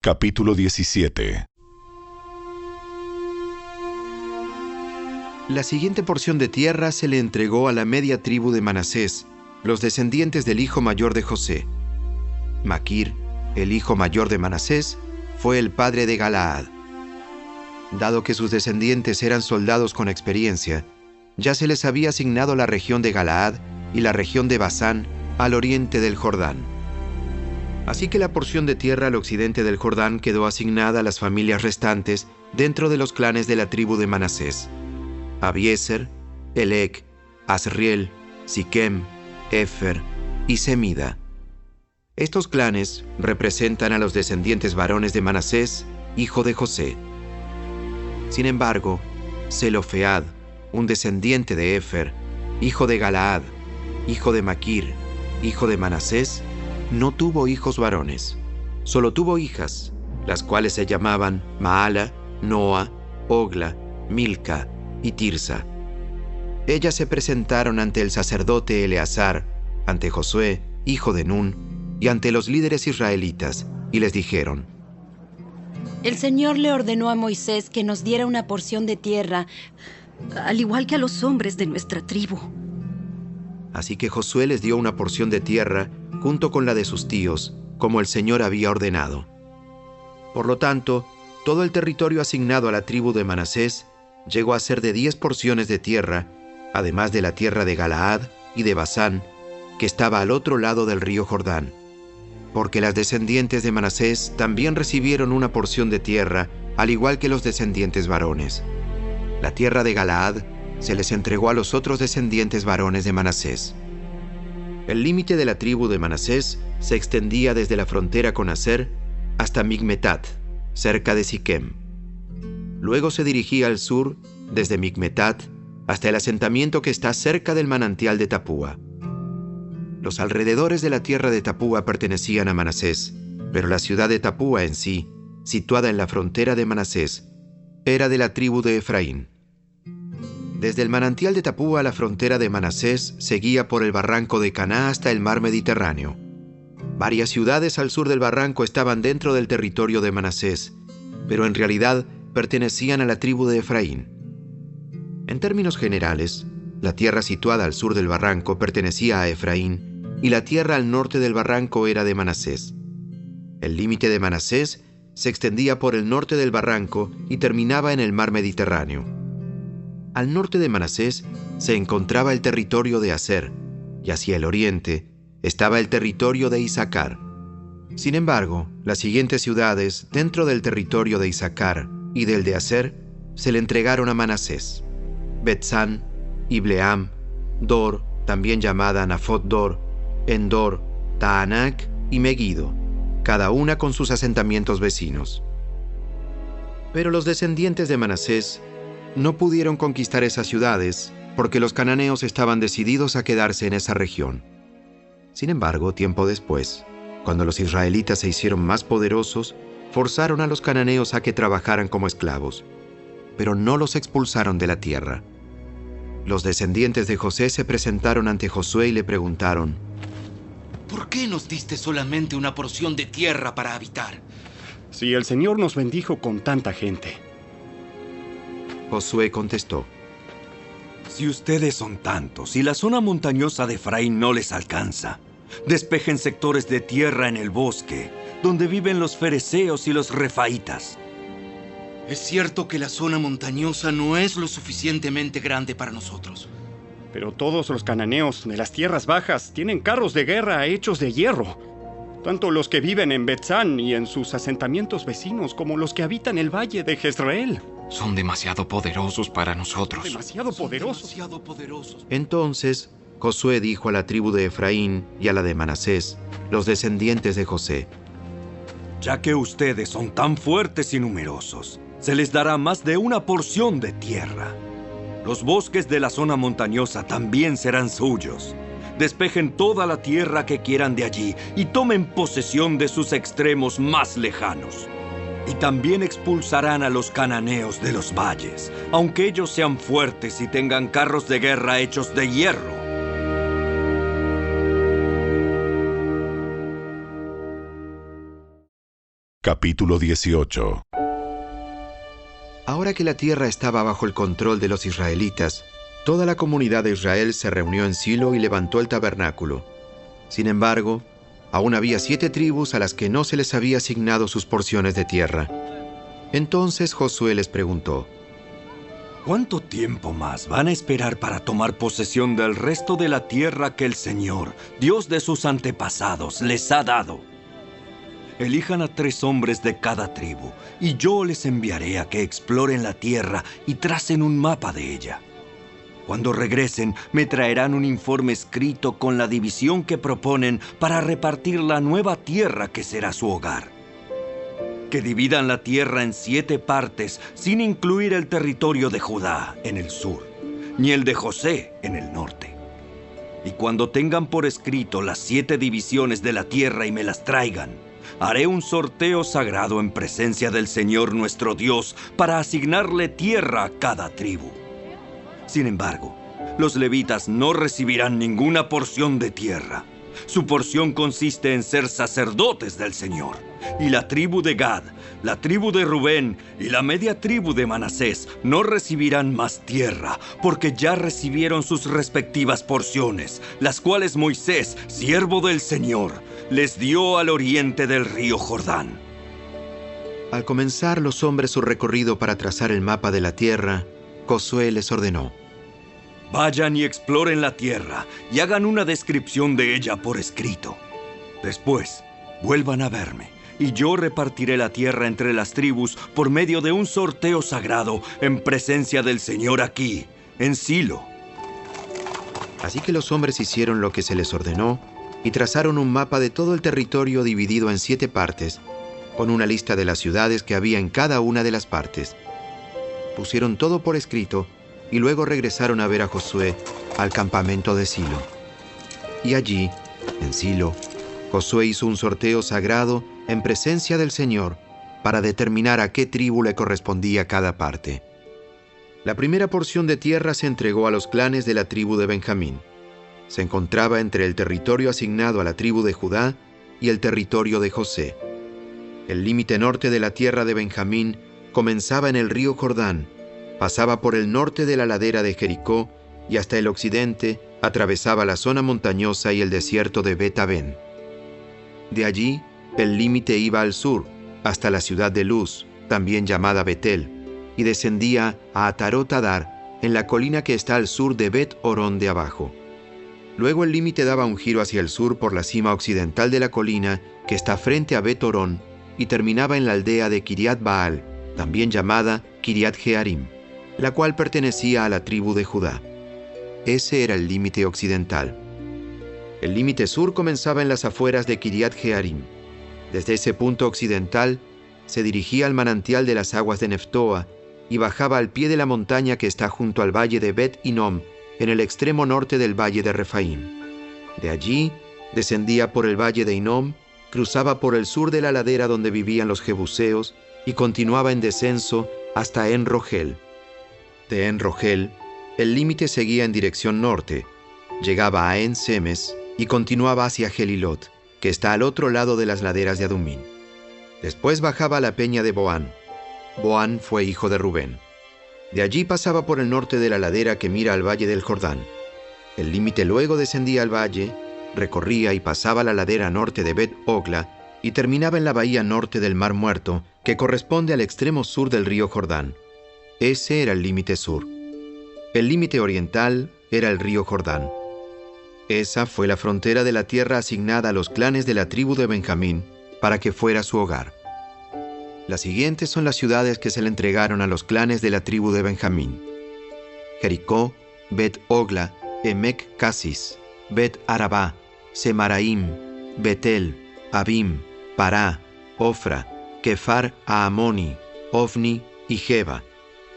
Capítulo 17. La siguiente porción de tierra se le entregó a la media tribu de Manasés, los descendientes del hijo mayor de José. Maquir, el hijo mayor de Manasés, fue el padre de Galaad. Dado que sus descendientes eran soldados con experiencia, ya se les había asignado la región de Galaad y la región de Basán al oriente del Jordán. Así que la porción de tierra al occidente del Jordán quedó asignada a las familias restantes dentro de los clanes de la tribu de Manasés: Abiezer, Elec, Asriel, Siquem, Efer y Semida. Estos clanes representan a los descendientes varones de Manasés, hijo de José. Sin embargo, Zelofead, un descendiente de Efer, hijo de Galaad, hijo de Maquir, hijo de Manasés, no tuvo hijos varones. Solo tuvo hijas, las cuales se llamaban Maala, Noa, Ogla, Milca y Tirsa. Ellas se presentaron ante el sacerdote Eleazar, ante Josué, hijo de Nun, y ante los líderes israelitas, y les dijeron: El Señor le ordenó a Moisés que nos diera una porción de tierra, al igual que a los hombres de nuestra tribu. Así que Josué les dio una porción de tierra junto con la de sus tíos, como el Señor había ordenado. Por lo tanto, todo el territorio asignado a la tribu de Manasés llegó a ser de 10 porciones de tierra, además de la tierra de Galaad y de Basán, que estaba al otro lado del río Jordán, porque las descendientes de Manasés también recibieron una porción de tierra, al igual que los descendientes varones. La tierra de Galaad se les entregó a los otros descendientes varones de Manasés. El límite de la tribu de Manasés se extendía desde la frontera con Aser hasta Migmetat, cerca de Siquem. Luego se dirigía al sur, desde Migmetat hasta el asentamiento que está cerca del manantial de Tapúa. Los alrededores de la tierra de Tapúa pertenecían a Manasés, pero la ciudad de Tapúa en sí, situada en la frontera de Manasés, era de la tribu de Efraín. Desde el manantial de Tapúa, la frontera de Manasés seguía por el barranco de Caná hasta el mar Mediterráneo. Varias ciudades al sur del barranco estaban dentro del territorio de Manasés, pero en realidad pertenecían a la tribu de Efraín. En términos generales, la tierra situada al sur del barranco pertenecía a Efraín y la tierra al norte del barranco era de Manasés. El límite de Manasés se extendía por el norte del barranco y terminaba en el mar Mediterráneo. Al norte de Manasés se encontraba el territorio de Aser, y hacia el oriente estaba el territorio de Isacar. Sin embargo, las siguientes ciudades dentro del territorio de Isacar y del de Aser se le entregaron a Manasés: Betzán, Ibleam, Dor, también llamada Nafot Dor, Endor, Taanac y Megido, cada una con sus asentamientos vecinos. Pero los descendientes de Manasés no pudieron conquistar esas ciudades porque los cananeos estaban decididos a quedarse en esa región. Sin embargo, tiempo después, cuando los israelitas se hicieron más poderosos, forzaron a los cananeos a que trabajaran como esclavos, pero no los expulsaron de la tierra. Los descendientes de José se presentaron ante Josué y le preguntaron: ¿Por qué nos diste solamente una porción de tierra para habitar? Si el Señor nos bendijo con tanta gente. Josué contestó: Si ustedes son tantos y la zona montañosa de Efraín no les alcanza, despejen sectores de tierra en el bosque, donde viven los fereceos y los refaítas. Es cierto que la zona montañosa no es lo suficientemente grande para nosotros. Pero todos los cananeos de las tierras bajas tienen carros de guerra hechos de hierro. Tanto los que viven en Betzán y en sus asentamientos vecinos como los que habitan el valle de Jezreel. Son demasiado poderosos para nosotros. Demasiado poderosos. Entonces Josué dijo a la tribu de Efraín y a la de Manasés, los descendientes de José: Ya que ustedes son tan fuertes y numerosos, se les dará más de una porción de tierra. Los bosques de la zona montañosa también serán suyos. Despejen toda la tierra que quieran de allí y tomen posesión de sus extremos más lejanos. Y también expulsarán a los cananeos de los valles, aunque ellos sean fuertes y tengan carros de guerra hechos de hierro. Capítulo 18. Ahora que la tierra estaba bajo el control de los israelitas, toda la comunidad de Israel se reunió en Silo y levantó el tabernáculo. Sin embargo, aún había 7 tribus a las que no se les había asignado sus porciones de tierra. Entonces Josué les preguntó: ¿Cuánto tiempo más van a esperar para tomar posesión del resto de la tierra que el Señor, Dios de sus antepasados, les ha dado? Elijan a 3 hombres de cada tribu, y yo les enviaré a que exploren la tierra y tracen un mapa de ella. Cuando regresen, me traerán un informe escrito con la división que proponen para repartir la nueva tierra que será su hogar. Que dividan la tierra en 7 partes, sin incluir el territorio de Judá en el sur, ni el de José en el norte. Y cuando tengan por escrito las 7 divisiones de la tierra y me las traigan, haré un sorteo sagrado en presencia del Señor nuestro Dios para asignarle tierra a cada tribu. Sin embargo, los levitas no recibirán ninguna porción de tierra. Su porción consiste en ser sacerdotes del Señor. Y la tribu de Gad, la tribu de Rubén y la media tribu de Manasés no recibirán más tierra, porque ya recibieron sus respectivas porciones, las cuales Moisés, siervo del Señor, les dio al oriente del río Jordán. Al comenzar los hombres su recorrido para trazar el mapa de la tierra, Josué les ordenó: Vayan y exploren la tierra y hagan una descripción de ella por escrito. Después, vuelvan a verme, y yo repartiré la tierra entre las tribus por medio de un sorteo sagrado en presencia del Señor aquí, en Silo. Así que los hombres hicieron lo que se les ordenó y trazaron un mapa de todo el territorio dividido en 7 partes, con una lista de las ciudades que había en cada una de las partes. Pusieron todo por escrito y luego regresaron a ver a Josué al campamento de Silo. Y allí, en Silo, Josué hizo un sorteo sagrado en presencia del Señor para determinar a qué tribu le correspondía cada parte. La primera porción de tierra se entregó a los clanes de la tribu de Benjamín. Se encontraba entre el territorio asignado a la tribu de Judá y el territorio de José. El límite norte de la tierra de Benjamín comenzaba en el río Jordán, pasaba por el norte de la ladera de Jericó y hasta el occidente atravesaba la zona montañosa y el desierto de Bet-Aven. De allí, el límite iba al sur, hasta la ciudad de Luz, también llamada Betel, y descendía a Atarot Adar, en la colina que está al sur de Bet-Orón de abajo. Luego el límite daba un giro hacia el sur por la cima occidental de la colina que está frente a Bet-Orón y terminaba en la aldea de Kiriat Baal, también llamada Kiriat Jearim, la cual pertenecía a la tribu de Judá. Ese era el límite occidental. El límite sur comenzaba en las afueras de Kiriat Jearim. Desde ese punto occidental se dirigía al manantial de las aguas de Neftoa y bajaba al pie de la montaña que está junto al valle de Bet-Inom, en el extremo norte del valle de Refaim. De allí descendía por el valle de Inom, cruzaba por el sur de la ladera donde vivían los jebuseos y continuaba en descenso hasta En-Rogel. De En-Rogel, el límite seguía en dirección norte, llegaba a En-Semes y continuaba hacia Gelilot, que está al otro lado de las laderas de Adumín. Después bajaba a la peña de Boán. Boán fue hijo de Rubén. De allí pasaba por el norte de la ladera que mira al valle del Jordán. El límite luego descendía al valle, recorría y pasaba la ladera norte de Bet-Ogla y terminaba en la bahía norte del Mar Muerto, que corresponde al extremo sur del río Jordán. Ese era el límite sur. El límite oriental era el río Jordán. Esa fue la frontera de la tierra asignada a los clanes de la tribu de Benjamín para que fuera su hogar. Las siguientes son las ciudades que se le entregaron a los clanes de la tribu de Benjamín: Jericó, Bet-Ogla, Emec-Casis, Bet-Arabá, Semaraim, Betel, Abim, Pará, Ofra, Kefar Aamoni, Ofni y Geba,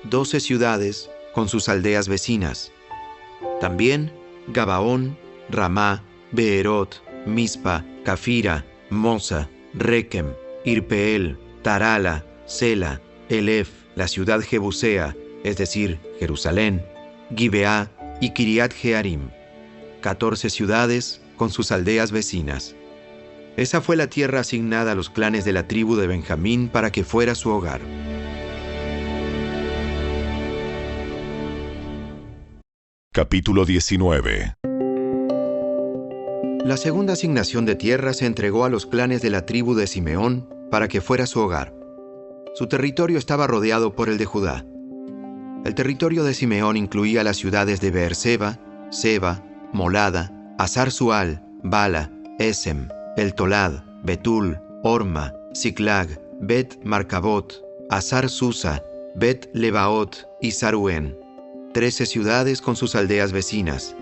12 ciudades con sus aldeas vecinas. También Gabaón, Ramá, Beerot, Mispa, Cafira, Mosa, Requem, Irpeel, Tarala, Sela, Elef, la ciudad jebusea, es decir, Jerusalén, Gibeá y Kiriat Jearim, 14 ciudades con sus aldeas vecinas. Esa fue la tierra asignada a los clanes de la tribu de Benjamín para que fuera su hogar. Capítulo 19. La segunda asignación de tierra se entregó a los clanes de la tribu de Simeón para que fuera su hogar. Su territorio estaba rodeado por el de Judá. El territorio de Simeón incluía las ciudades de Beerseba, Seba, Molada, Hazar-Sual, Bala, Esem, El Tolad, Betul, Orma, Siclag, Bet-Marcabot, Hazar-Susa, Bet-Lebaot y Saruén, 13 ciudades con sus aldeas vecinas.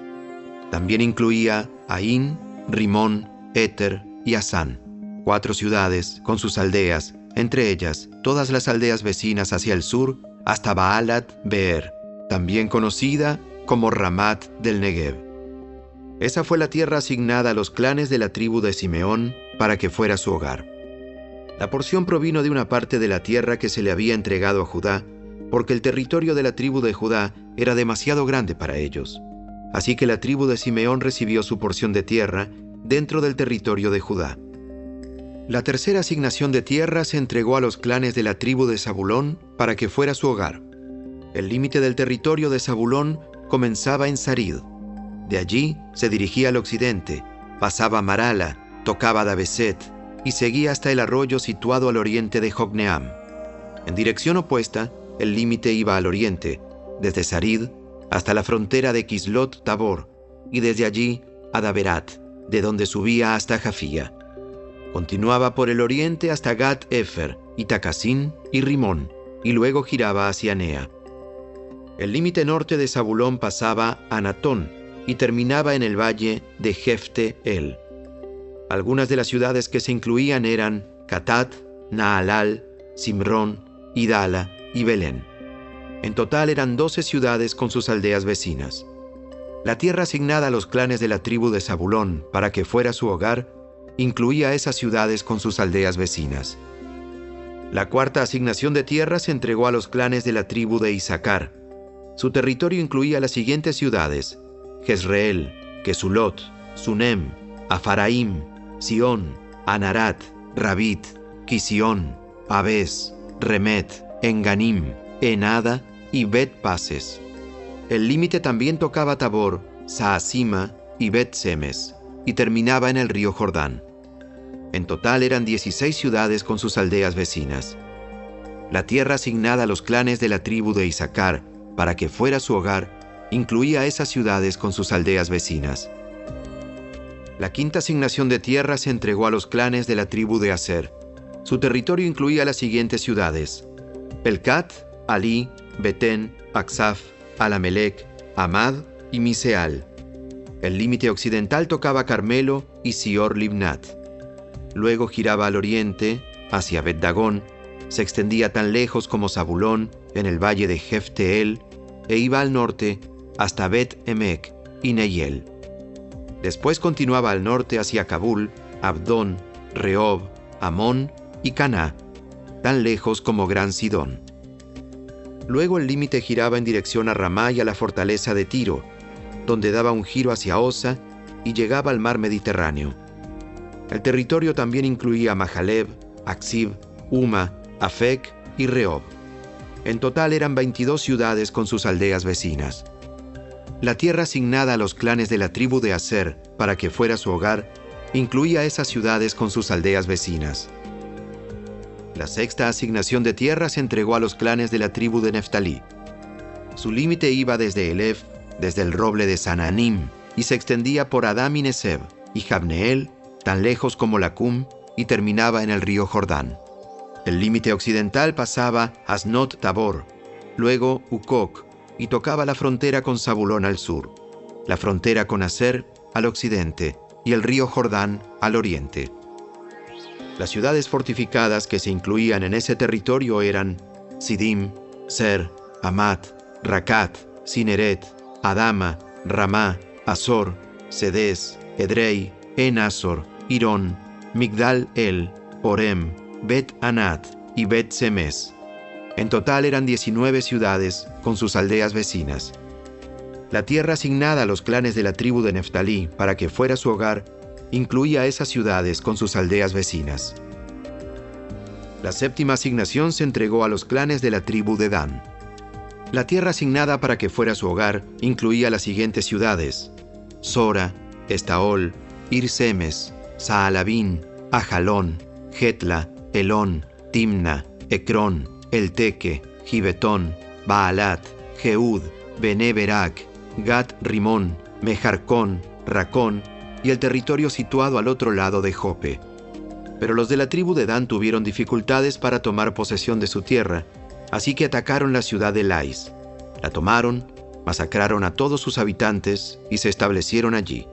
También incluía Aín, Rimón, Éter y Asán, 4 ciudades con sus aldeas, entre ellas todas las aldeas vecinas hacia el sur hasta Baalat Beer, también conocida como Ramat del Negev. Esa fue la tierra asignada a los clanes de la tribu de Simeón para que fuera su hogar. La porción provino de una parte de la tierra que se le había entregado a Judá, porque el territorio de la tribu de Judá era demasiado grande para ellos. Así que la tribu de Simeón recibió su porción de tierra dentro del territorio de Judá. La tercera asignación de tierra se entregó a los clanes de la tribu de Zabulón para que fuera su hogar. El límite del territorio de Zabulón comenzaba en Sarid. De allí se dirigía al occidente, pasaba Marala, tocaba Dabeset y seguía hasta el arroyo situado al oriente de Jocneam. En dirección opuesta, el límite iba al oriente, desde Sarid hasta la frontera de Kislot Tabor y desde allí a Daberat, de donde subía hasta Jafía. Continuaba por el oriente hasta Gat-Efer y Takasín y Rimón, y luego giraba hacia Nea. El límite norte de Zabulón pasaba a Anatón y terminaba en el valle de Jefte-El. Algunas de las ciudades que se incluían eran Catat, Naalal, Simrón, Idala y Belén. En total eran 12 ciudades con sus aldeas vecinas. La tierra asignada a los clanes de la tribu de Zabulón para que fuera su hogar incluía esas ciudades con sus aldeas vecinas. La cuarta asignación de tierra se entregó a los clanes de la tribu de Isacar. Su territorio incluía las siguientes ciudades: Jezreel, Quesulot, Sunem, Afaraim, Sión, Anarat, Rabit, Quisión, Abes, Remet, Enganim, Enada y Bet-Pases. El límite también tocaba Tabor, Saasima y Bet-Semes, y terminaba en el río Jordán. En total eran 16 ciudades con sus aldeas vecinas. La tierra asignada a los clanes de la tribu de Isacar para que fuera su hogar incluía esas ciudades con sus aldeas vecinas. La quinta asignación de tierra se entregó a los clanes de la tribu de Aser. Su territorio incluía las siguientes ciudades: Pelcat, Ali, Betén, Aksaf, Alamelec, Amad y Miseal. El límite occidental tocaba Carmelo y Sior Libnat. Luego giraba al oriente, hacia Bet-Dagón, se extendía tan lejos como Zabulón, en el valle de Jefte-El, e iba al norte hasta Bet-Emek y Neiel. Después continuaba al norte hacia Kabul, Abdón, Rehob, Amón y Caná, tan lejos como Gran Sidón. Luego el límite giraba en dirección a Ramá y a la fortaleza de Tiro, donde daba un giro hacia Osa y llegaba al mar Mediterráneo. El territorio también incluía Mahaleb, Aksib, Uma, Afec y Rehob. En total eran 22 ciudades con sus aldeas vecinas. La tierra asignada a los clanes de la tribu de Aser para que fuera su hogar incluía esas ciudades con sus aldeas vecinas. La sexta asignación de tierra se entregó a los clanes de la tribu de Neftalí. Su límite iba desde Elef, desde el roble de Sananim, y se extendía por Adam y Neseb y Jabneel, tan lejos como Lacum, y terminaba en el río Jordán. El límite occidental pasaba Asnot Tabor, luego Ukok, y tocaba la frontera con Zabulón al sur, la frontera con Aser al occidente y el río Jordán al oriente. Las ciudades fortificadas que se incluían en ese territorio eran Sidim, Ser, Amat, Racat, Cineret, Adama, Ramá, Azor, Sedes, Edrei, En-Asor, Irón, Migdal-El, Orem, Bet-Anat y Bet-Semes. En total eran 19 ciudades con sus aldeas vecinas. La tierra asignada a los clanes de la tribu de Neftalí para que fuera su hogar incluía esas ciudades con sus aldeas vecinas. La séptima asignación se entregó a los clanes de la tribu de Dan. La tierra asignada para que fuera su hogar incluía las siguientes ciudades: Sora, Estaol, Ir-Semes, Saalabín, Ajalón, Getla, Elón, Timna, Ecrón, Elteque, Gibetón, Baalat, Jeúd, Bené-Berac, Gat-Rimón, Mejarcón, Racón y el territorio situado al otro lado de Jope. Pero los de la tribu de Dan tuvieron dificultades para tomar posesión de su tierra, así que atacaron la ciudad de Lais. La tomaron, masacraron a todos sus habitantes y se establecieron allí.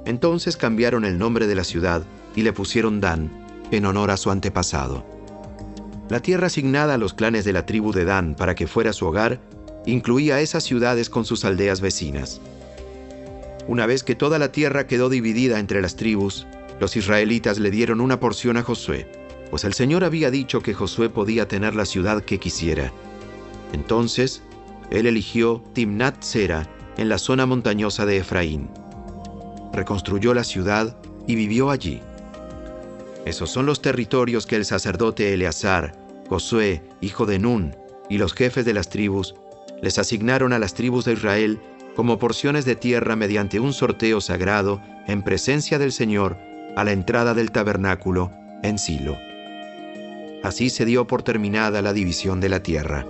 Entonces cambiaron el nombre de la ciudad y le pusieron Dan, en honor a su antepasado. La tierra asignada a los clanes de la tribu de Dan para que fuera su hogar incluía esas ciudades con sus aldeas vecinas. Una vez que toda la tierra quedó dividida entre las tribus, los israelitas le dieron una porción a Josué, pues el Señor había dicho que Josué podía tener la ciudad que quisiera. Entonces, él eligió Timnat-Sera en la zona montañosa de Efraín. Reconstruyó la ciudad y vivió allí. Esos son los territorios que el sacerdote Eleazar, Josué, hijo de Nun, y los jefes de las tribus les asignaron a las tribus de Israel como porciones de tierra mediante un sorteo sagrado en presencia del Señor a la entrada del tabernáculo en Silo. Así se dio por terminada la división de la tierra.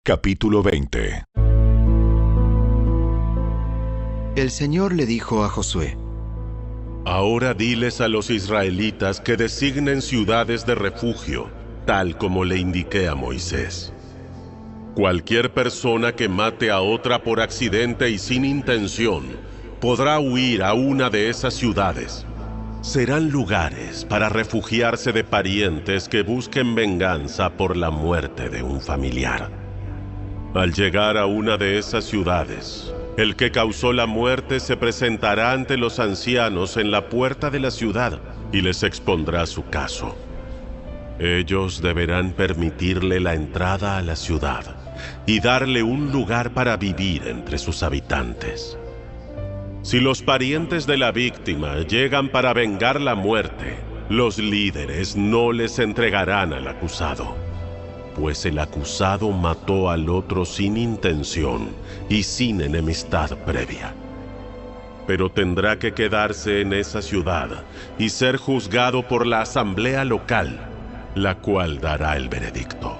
Capítulo 20. El Señor le dijo a Josué: Ahora diles a los israelitas que designen ciudades de refugio, tal como le indiqué a Moisés. Cualquier persona que mate a otra por accidente y sin intención podrá huir a una de esas ciudades. Serán lugares para refugiarse de parientes que busquen venganza por la muerte de un familiar. Al llegar a una de esas ciudades, el que causó la muerte se presentará ante los ancianos en la puerta de la ciudad y les expondrá su caso. Ellos deberán permitirle la entrada a la ciudad y darle un lugar para vivir entre sus habitantes. Si los parientes de la víctima llegan para vengar la muerte, los líderes no les entregarán al acusado, pues el acusado mató al otro sin intención y sin enemistad previa. Pero tendrá que quedarse en esa ciudad y ser juzgado por la asamblea local, la cual dará el veredicto.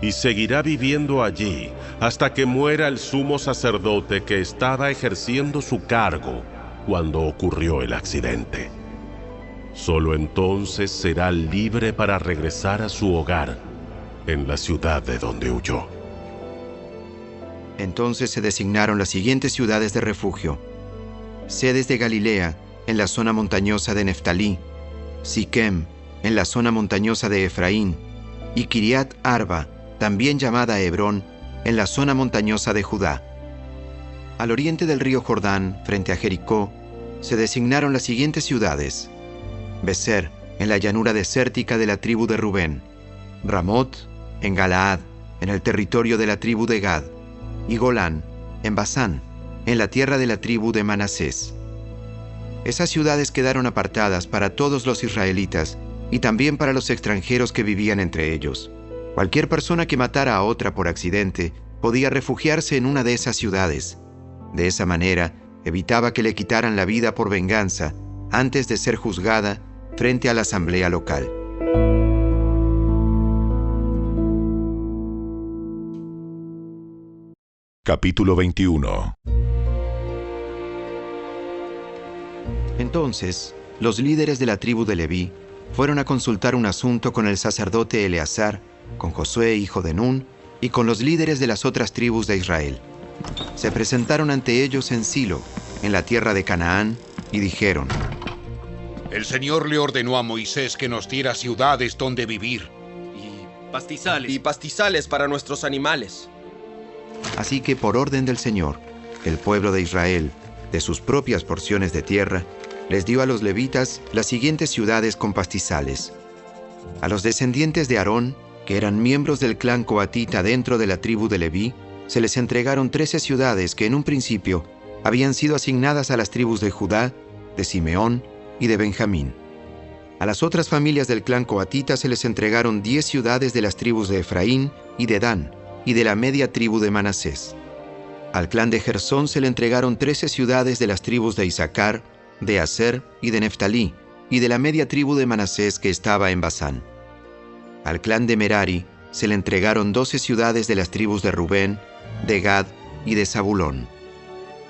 Y seguirá viviendo allí hasta que muera el sumo sacerdote que estaba ejerciendo su cargo cuando ocurrió el accidente. Solo entonces será libre para regresar a su hogar en la ciudad de donde huyó. Entonces se designaron las siguientes ciudades de refugio: Sedes de Galilea, en la zona montañosa de Neftalí; Siquem, en la zona montañosa de Efraín; y Kiriat Arba, también llamada Hebrón, en la zona montañosa de Judá. Al oriente del río Jordán, frente a Jericó, se designaron las siguientes ciudades: Beser, en la llanura desértica de la tribu de Rubén; Ramot, en Galaad, en el territorio de la tribu de Gad; y Golán, en Basán, en la tierra de la tribu de Manasés. Esas ciudades quedaron apartadas para todos los israelitas y también para los extranjeros que vivían entre ellos. Cualquier persona que matara a otra por accidente podía refugiarse en una de esas ciudades. De esa manera, evitaba que le quitaran la vida por venganza antes de ser juzgada frente a la asamblea local. Capítulo 21. Entonces, los líderes de la tribu de Leví fueron a consultar un asunto con el sacerdote Eleazar, con Josué, hijo de Nun, y con los líderes de las otras tribus de Israel. Se presentaron ante ellos en Silo, en la tierra de Canaán, y dijeron: El Señor le ordenó a Moisés que nos diera ciudades donde vivir. Y pastizales para nuestros animales. Así que por orden del Señor, el pueblo de Israel, de sus propias porciones de tierra, les dio a los levitas las siguientes ciudades con pastizales: a los descendientes de Aarón, que eran miembros del clan coatita dentro de la tribu de Leví, se les entregaron 13 ciudades que en un principio habían sido asignadas a las tribus de Judá, de Simeón y de Benjamín. A las otras familias del clan coatita se les entregaron 10 ciudades de las tribus de Efraín y de Dan, y de la media tribu de Manasés. Al clan de Gersón se le entregaron 13 ciudades de las tribus de Isaacar, de Aser y de Neftalí, y de la media tribu de Manasés que estaba en Basán. Al clan de Merari se le entregaron 12 ciudades de las tribus de Rubén, de Gad y de Zabulón.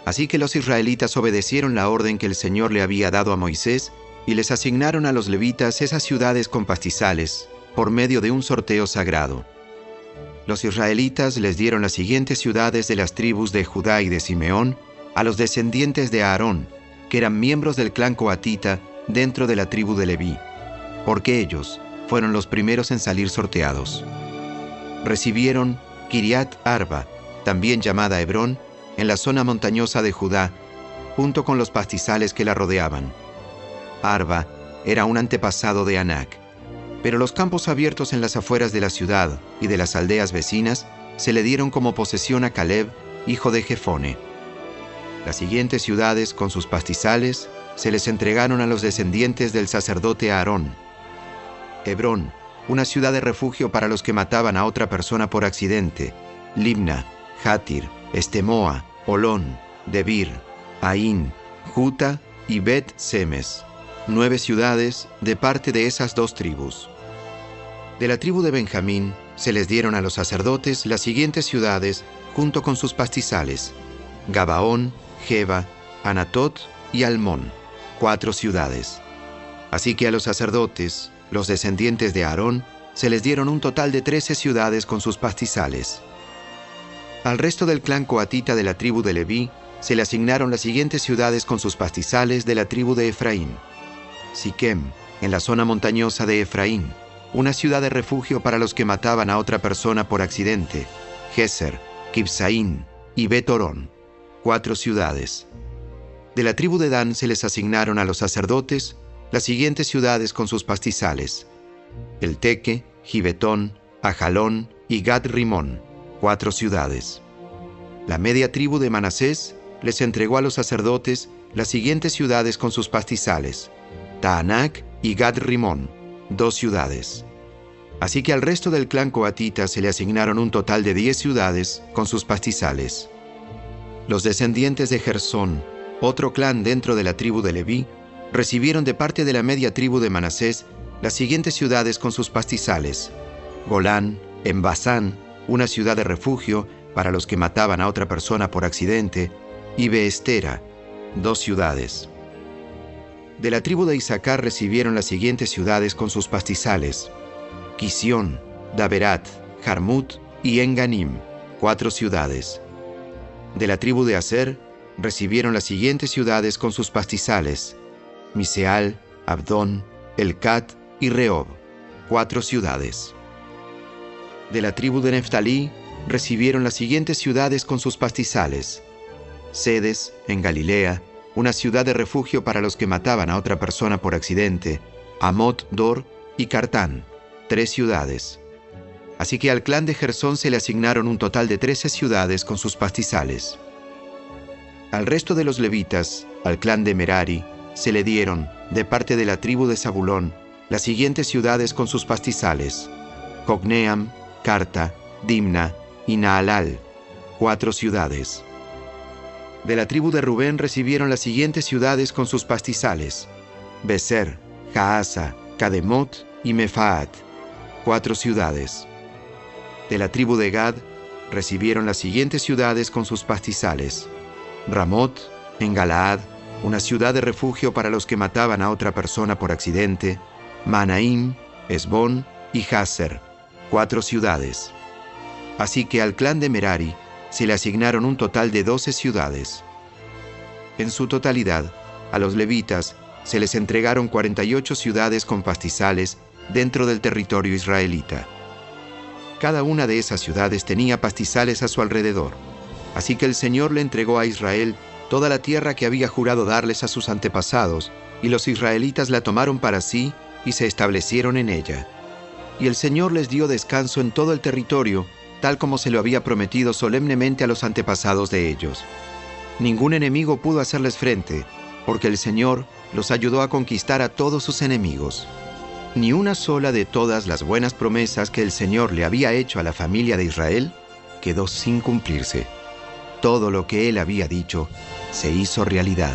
Así que los israelitas obedecieron la orden que el Señor le había dado a Moisés y les asignaron a los levitas esas ciudades con pastizales, por medio de un sorteo sagrado. Los israelitas les dieron las siguientes ciudades de las tribus de Judá y de Simeón a los descendientes de Aarón, que eran miembros del clan coatita dentro de la tribu de Leví, porque ellos fueron los primeros en salir sorteados. Recibieron Kiriat Arba, también llamada Hebrón, en la zona montañosa de Judá, junto con los pastizales que la rodeaban. Arba era un antepasado de Anac, pero los campos abiertos en las afueras de la ciudad y de las aldeas vecinas se le dieron como posesión a Caleb, hijo de Jefone. Las siguientes ciudades con sus pastizales se les entregaron a los descendientes del sacerdote Aarón. Hebrón, una ciudad de refugio para los que mataban a otra persona por accidente. Libna, Jatir, Estemoa, Olón, Debir, Aín, Juta y Bet-Semes. 9 ciudades de parte de esas 2 tribus. De la tribu de Benjamín se les dieron a los sacerdotes las siguientes ciudades junto con sus pastizales: Gabaón, Geba, Anatot y Almón, 4 ciudades. Así que a los sacerdotes, los descendientes de Aarón, se les dieron un total de 13 ciudades con sus pastizales. Al resto del clan coatita de la tribu de Leví se le asignaron las siguientes ciudades con sus pastizales de la tribu de Efraín: Siquem, en la zona montañosa de Efraín, una ciudad de refugio para los que mataban a otra persona por accidente. Geser, Kibsaín y Bet-Orón, 4 ciudades. De la tribu de Dan se les asignaron a los sacerdotes las siguientes ciudades con sus pastizales: El Teque, Gibetón, Ajalón y Gad-Rimón, 4 ciudades. La media tribu de Manasés les entregó a los sacerdotes las siguientes ciudades con sus pastizales: Taanac y Gad-Rimón, 2 ciudades. Así que al resto del clan coatita se le asignaron un total de 10 ciudades con sus pastizales. Los descendientes de Gersón, otro clan dentro de la tribu de Leví, recibieron de parte de la media tribu de Manasés las siguientes ciudades con sus pastizales: Golán, en Basán, una ciudad de refugio para los que mataban a otra persona por accidente, y Beestera, 2 ciudades. De la tribu de Isaacar recibieron las siguientes ciudades con sus pastizales: Quisión, Daberat, Jarmut y Enganim, 4 ciudades. De la tribu de Aser recibieron las siguientes ciudades con sus pastizales: Miseal, Abdón, Elcat y Rehob, 4 ciudades. De la tribu de Neftalí recibieron las siguientes ciudades con sus pastizales: Sedes, en Galilea, una ciudad de refugio para los que mataban a otra persona por accidente, Amot Dor y Cartán, 3 ciudades. Así que al clan de Gersón se le asignaron un total de 13 ciudades con sus pastizales. Al resto de los levitas, al clan de Merari, se le dieron, de parte de la tribu de Zabulón, las siguientes ciudades con sus pastizales: Jocneam, Carta, Dimna y Naalal, 4 ciudades. De la tribu de Rubén recibieron las siguientes ciudades con sus pastizales: Beser, Jaasa, Cademot y Mefaat, 4 ciudades. De la tribu de Gad recibieron las siguientes ciudades con sus pastizales: Ramot, en Galaad, una ciudad de refugio para los que mataban a otra persona por accidente, Manaim, Esbón y Jaser, 4 ciudades. Así que al clan de Merari se le asignaron un total de 12 ciudades. En su totalidad, a los levitas se les entregaron 48 ciudades con pastizales dentro del territorio israelita. Cada una de esas ciudades tenía pastizales a su alrededor. Así que el Señor le entregó a Israel toda la tierra que había jurado darles a sus antepasados, y los israelitas la tomaron para sí y se establecieron en ella. y el Señor les dio descanso en todo el territorio, tal como se lo había prometido solemnemente a los antepasados de ellos. Ningún enemigo pudo hacerles frente, porque el Señor los ayudó a conquistar a todos sus enemigos. Ni una sola de todas las buenas promesas que el Señor le había hecho a la familia de Israel quedó sin cumplirse. Todo lo que Él había dicho se hizo realidad.